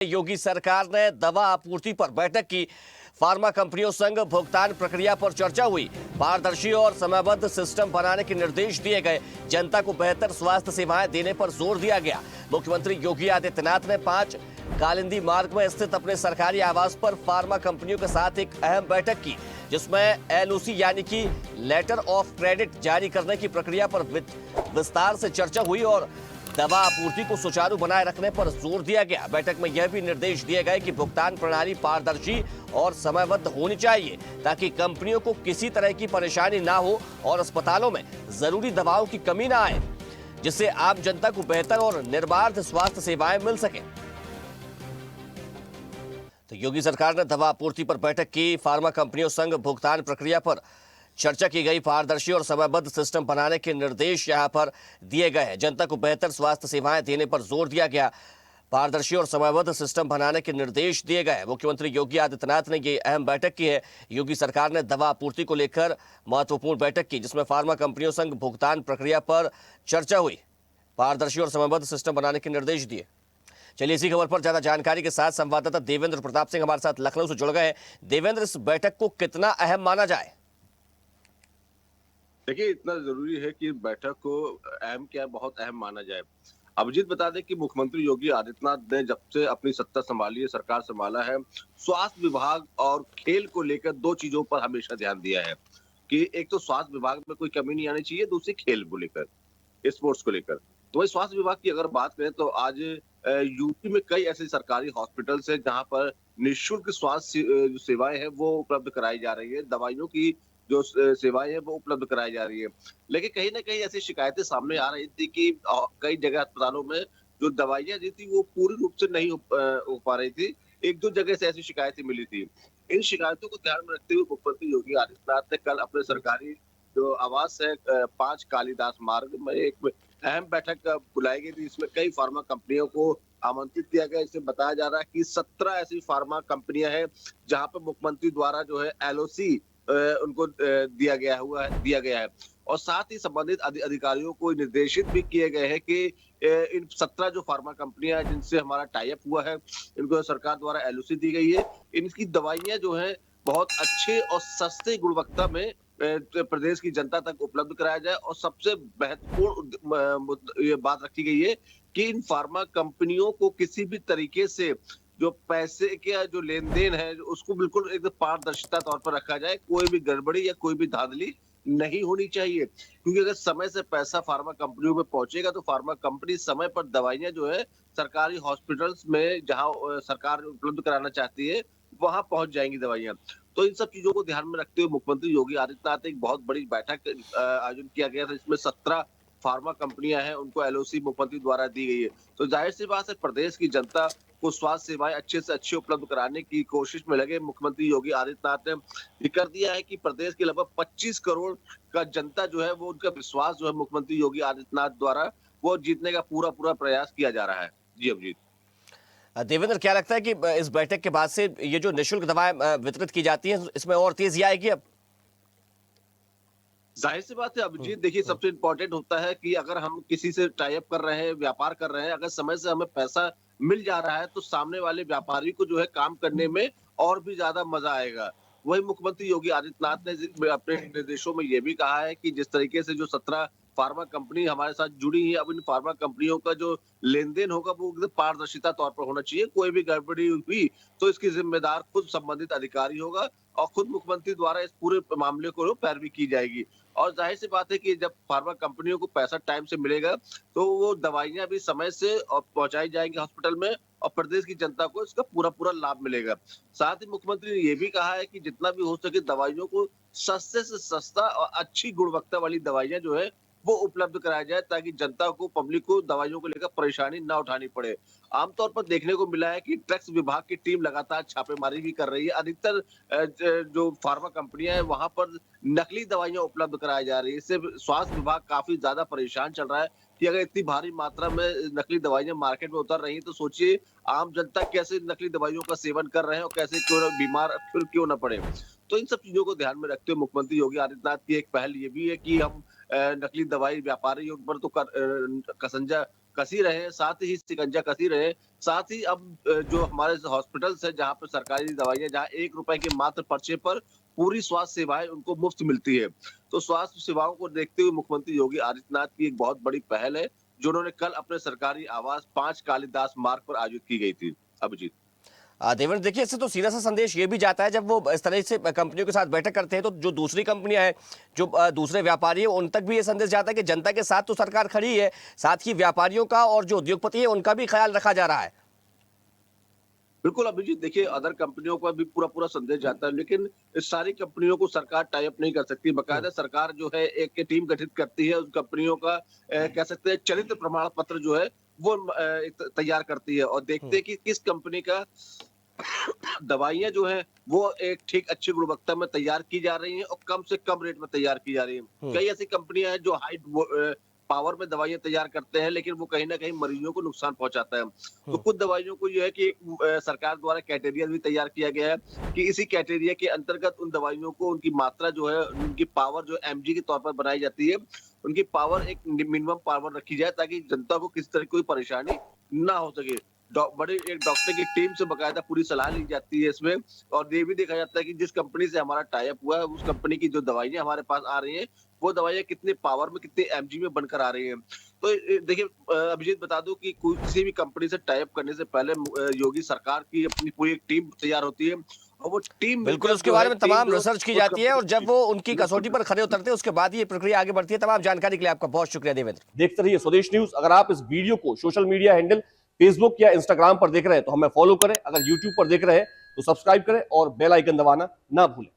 योगी सरकार ने दवा आपूर्ति पर बैठक की। फार्मा कंपनियों संग भुगतान प्रक्रिया पर चर्चा हुई। पारदर्शी और समयबद्ध सिस्टम बनाने के निर्देश दिए गए। जनता को बेहतर स्वास्थ्य सेवाएं देने पर जोर दिया गया। मुख्यमंत्री योगी आदित्यनाथ ने 5 कालिंदी मार्ग में स्थित अपने सरकारी आवास पर फार्मा कंपनियों के साथ एक अहम बैठक की, जिसमें एलओसी यानी कि लेटर ऑफ क्रेडिट जारी करने की प्रक्रिया पर विस्तार से चर्चा हुई और दवा आपूर्ति को सुचारू बनाए रखने पर जोर दिया गया। बैठक में यह भी निर्देश दिए गए कि भुगतान प्रणाली पारदर्शी और समयबद्ध होनी चाहिए ताकि कंपनियों को किसी तरह की परेशानी ना हो और अस्पतालों में जरूरी दवाओं की कमी ना आए, जिससे आम जनता को बेहतर और निर्बाध स्वास्थ्य सेवाएं मिल सके। तो योगी सरकार ने दवा आपूर्ति पर बैठक की। फार्मा कंपनियों संग भुगतान प्रक्रिया पर चर्चा की गई। पारदर्शी और समयबद्ध सिस्टम बनाने के निर्देश यहां पर दिए गए हैं। जनता को बेहतर स्वास्थ्य सेवाएं देने पर जोर दिया गया। पारदर्शी और समयबद्ध सिस्टम बनाने के निर्देश दिए गए। मुख्यमंत्री योगी आदित्यनाथ ने ये अहम बैठक की है। योगी सरकार ने दवा आपूर्ति को लेकर महत्वपूर्ण बैठक की, जिसमें फार्मा कंपनियों संग भुगतान प्रक्रिया पर चर्चा हुई। पारदर्शी और समयबद्ध सिस्टम बनाने के निर्देश दिए। चलिए, इसी खबर पर ज्यादा जानकारी के साथ संवाददाता देवेंद्र प्रताप सिंह हमारे साथ लखनऊ से जुड़ गए हैं। देवेंद्र, इस बैठक को कितना अहम माना जाए? देखिए, इतना जरूरी है कि बैठक को अहम क्या बहुत अहम माना जाए। अभिजीत बता दें कि मुख्यमंत्री योगी आदित्यनाथ ने जब से अपनी सत्ता संभाली है, सरकार संभाला है, स्वास्थ्य विभाग और खेल को लेकर 2 चीजों पर हमेशा ध्यान दिया है कि एक तो स्वास्थ्य विभाग में कोई कमी नहीं आनी चाहिए, दूसरी खेल को लेकर, स्पोर्ट्स को लेकर। तो वही स्वास्थ्य विभाग की अगर बात करें तो आज यूपी में कई ऐसे सरकारी हॉस्पिटल्स हैं जहां पर निःशुल्क स्वास्थ्य जो सेवाएं हैं वो उपलब्ध कराई जा रही है, दवाइयों की जो सेवाएं हैं वो उपलब्ध कराई जा रही है। लेकिन कहीं ना कहीं ऐसी शिकायतें सामने आ रही थी कि कई जगह अस्पतालों में जो दवाइयां दी थी वो पूरी रूप से नहीं हो पा रही थी। 1-2 जगह से ऐसी शिकायतें मिली थी। इन शिकायतों को ध्यान में रखते हुए मुख्यमंत्री योगी आदित्यनाथ ने कल अपने सरकारी जो आवास है 5 कालिदास मार्ग में एक अहम बैठक बुलाई गई थी। इसमें कई फार्मा कंपनियों को आमंत्रित किया गया। इसमें बताया जा रहा है कि 17 ऐसी फार्मा कंपनियां हैं जहां पर मुख्यमंत्री द्वारा जो है एलओसी उनको दिया गया है और साथ ही संबंधित अधिकारियों को निर्देशित भी किए गए हैं कि इन 17 जो फार्मा कंपनियां हैं जिनसे हमारा टाई अप हुआ है, इनको सरकार द्वारा एलओसी दी गई है, इनकी दवाइयां जो है बहुत अच्छे और सस्ते गुणवत्ता में प्रदेश की जनता तक उपलब्ध कराया जाए। और सबसे महत्वपूर्ण ये बात रखी गई है कि इन फार्मा कंपनियों को किसी भी तरीके से जो पैसे के जो लेन देन है उसको बिल्कुल एकदम पारदर्शिता तौर पर रखा जाए। कोई भी गड़बड़ी या कोई भी धांधली नहीं होनी चाहिए, क्योंकि अगर समय से पैसा फार्मा कंपनियों में पहुंचेगा तो फार्मा कंपनी समय पर दवाइयां जो है सरकारी हॉस्पिटल्स में जहां सरकार उपलब्ध कराना चाहती है वहां पहुंच जाएंगी दवाइयां। तो इन सब चीजों को ध्यान में रखते हुए मुख्यमंत्री योगी आदित्यनाथ एक बहुत बड़ी बैठक आयोजन किया गया था। इसमें 17 फार्मा कंपनियां हैं, उनको एलओसी मुख्यमंत्री द्वारा दी गई है। तो जाहिर सी बात है प्रदेश की जनता को स्वास्थ्य सेवाएं अच्छे से अच्छी उपलब्ध कराने की कोशिश में लगे मुख्यमंत्री योगी आदित्यनाथ ने ये कर दिया है कि प्रदेश के लगभग 25 करोड़ का जनता जो है वो उनका विश्वास जो है मुख्यमंत्री योगी आदित्यनाथ द्वारा वो जीतने का पूरा प्रयास किया जा रहा है। जी अभिजीत। देवेंद्र, क्या लगता है कि इस बैठक के बाद से ये जो निःशुल्क दवाएं वितरित की जाती हैं इसमें और तेजी आएगी? अब जाहिर सी बात है अभिजीत, देखिए सबसे इम्पोर्टेंट होता है कि अगर हम किसी से टाई अप कर रहे हैं, व्यापार कर रहे हैं, अगर समय से हमें पैसा मिल जा रहा है तो सामने वाले व्यापारी को जो है काम करने में और भी ज्यादा मजा आएगा। वही मुख्यमंत्री योगी आदित्यनाथ ने अपने निर्देशों में ये भी कहा है कि जिस तरीके से जो 17 फार्मा कंपनी हमारे साथ जुड़ी है, अब इन फार्मा कंपनियों का जो लेन देन होगा वो एकदम पारदर्शिता तौर पर होना चाहिए। कोई भी गड़बड़ी हुई तो इसकी जिम्मेदार खुद संबंधित अधिकारी होगा और खुद मुख्यमंत्री द्वारा इस पूरे मामले को पैरवी की जाएगी। और जाहिर सी बात है कि जब फार्मा कंपनियों को पैसा टाइम से मिलेगा तो वो दवाइयां भी समय से और पहुंचाई जाएंगी हॉस्पिटल में और प्रदेश की जनता को इसका पूरा लाभ मिलेगा। साथ ही मुख्यमंत्री ने ये भी कहा है कि जितना भी हो सके दवाइयों को सस्ते से सस्ता और अच्छी गुणवत्ता वाली दवाइयां जो है वो उपलब्ध कराया जाए ताकि जनता को, पब्लिक को दवाइयों को लेकर परेशानी ना उठानी पड़े। आमतौर पर देखने को मिला है कि ड्रग्स विभाग की टीम लगातार छापेमारी भी कर रही है। अधिकतर जो फार्मा कंपनियां हैं वहां पर नकली दवाइयां उपलब्ध कराई जा रही है। इससे स्वास्थ्य विभाग काफी ज्यादा परेशान चल रहा है कि अगर इतनी भारी मात्रा में नकली दवाइयां मार्केट में उतर रही हैं तो सोचिए आम जनता कैसे नकली दवाइयों का सेवन कर रहे हैं और कैसे क्यों बीमार फिर क्यों ना पड़े। तो इन सब चीजों को ध्यान में रखते हुए मुख्यमंत्री योगी आदित्यनाथ की एक पहल ये भी है कि हम नकली दवाई व्यापारियों पर तो कसंजा कसी रहे, साथ ही शिकंजा कसी रहे, साथ ही अब जो हमारे हॉस्पिटल्स है जहाँ पे सरकारी दवाइयाँ जहाँ ₹1 के मात्र पर्चे पर पूरी स्वास्थ्य सेवाएं उनको मुफ्त मिलती है। तो स्वास्थ्य सेवाओं को देखते हुए मुख्यमंत्री योगी आदित्यनाथ की एक बहुत बड़ी पहल है, जो उन्होंने कल अपने सरकारी आवास 5 कालिदास मार्ग पर आयोजित की गई थी। अभिजीत। देवेंद्र, देखिए, इससे तो सीधा सा संदेश ये भी जाता है, जब वो इस तरह से कंपनियों के साथ बैठक करते हैं तो जो दूसरी कंपनियां हैं, जो दूसरे व्यापारी हैं, उन तक भी ये संदेश जाता है कि जनता के साथ तो सरकार खड़ी है, साथ ही व्यापारियों का और जो उद्योगपति है उनका भी ख्याल रखा जा रहा है। बिल्कुल अभिजीत, देखिए अदर कंपनियों का भी पूरा संदेश जाता है, लेकिन इस सारी कंपनियों को सरकार टाई अप नहीं कर सकती। बकायदा सरकार जो है एक टीम गठित करती है, उस कंपनियों का कह सकते हैं चरित्र प्रमाण पत्र जो है वो तैयार करती है और देखते हैं कि किस कंपनी का दवाइयाँ जो है वो एक ठीक अच्छी गुणवत्ता में तैयार की जा रही हैं और कम से कम रेट में तैयार की जा रही हैं। कई ऐसी कंपनियां हैं जो हाई पावर में दवाइयां तैयार करते हैं, लेकिन वो कहीं ना कहीं मरीजों को नुकसान पहुंचाता है। तो कुछ दवाइयों को ये है कि सरकार द्वारा क्राइटेरिया भी तैयार किया गया है कि इसी क्राइटेरिया के अंतर्गत उन दवाइयों को उनकी मात्रा जो है, उनकी पावर जो एमजी के तौर पर बनाई जाती है, उनकी पावर एक मिनिमम पावर रखी जाए ताकि जनता को किसी तरह की कोई परेशानी ना हो सके। बड़े एक डॉक्टर की टीम से बकायदा पूरी सलाह ली जाती है इसमें, और ये भी देखा जाता है कि जिस कंपनी से हमारा टाई अप हुआ है उस कंपनी की जो दवाइयां हमारे पास आ रही हैं वो दवाइयां कितने पावर में, कितने एमजी में बनकर आ रही हैं। तो देखिए अभिजीत, बता दूं कि किसी भी कंपनी से टाई अप करने से पहले योगी सरकार की अपनी पूरी टीम तैयार होती है और वो टीम बिल्कुल उसके बारे में तमाम रिसर्च की जाती है और जब वो उनकी कसौटी पर खड़े उतरते हैं उसके बाद ये प्रक्रिया आगे बढ़ती है। तमाम जानकारी के लिए आपका बहुत शुक्रिया देवेंद्र। देखते रहिए स्वदेश न्यूज। अगर आप इस वीडियो को सोशल मीडिया हैंडल फेसबुक या इंस्टाग्राम पर देख रहे हैं तो हमें फॉलो करें, अगर यूट्यूब पर देख रहे हैं तो सब्सक्राइब करें और बेल आइकन दबाना ना भूलें।